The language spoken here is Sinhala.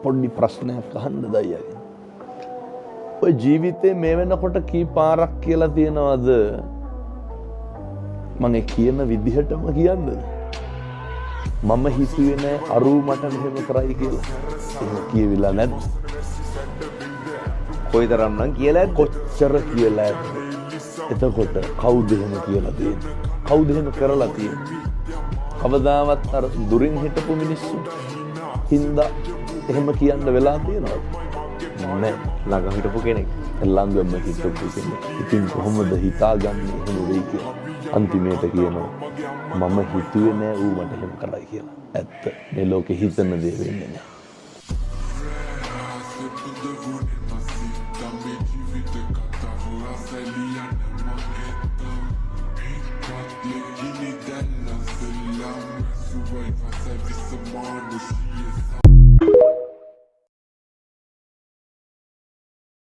පොඩි ප්‍රශ්නයක් අහන්න දයියගෙන්. ඔය ජීවිතේ මේ වෙනකොට කී පාරක් කියලා තියෙනවද මම කියන විදිහටම කියන්නද? මම හිතුවේ නෑ අරු මට මෙහෙම කරයි කියලා. එහෙම කියවිලා නැද්ද? කොයිතරම් නම් කියලා ඇද්ද? කොච්චර කියලා ඇද්ද? එතකොට කවුද එහෙම කියලා තියෙන්නේ? කවුද එහෙම කරලා තියෙන්නේ? කවදාවත් අර දුරින් හිටපු මිනිස්සු හින්දා එහෙම කියන්න වෙලා තියෙනවද? නෑ. ළඟ හිටපු කෙනෙක්. ළඟම හිටපු කෙනෙක්. ඉතින් කොහොමද හිතාගන්නේ එහෙම වෙයි කියලා? අන්තිමේට කියනවා මම හිතුවේ නෑ ඌ මට එහෙම කරයි කියලා. ඇත්ත. මේ ලෝකෙ හිතන දේ වෙන්නේ නෑ.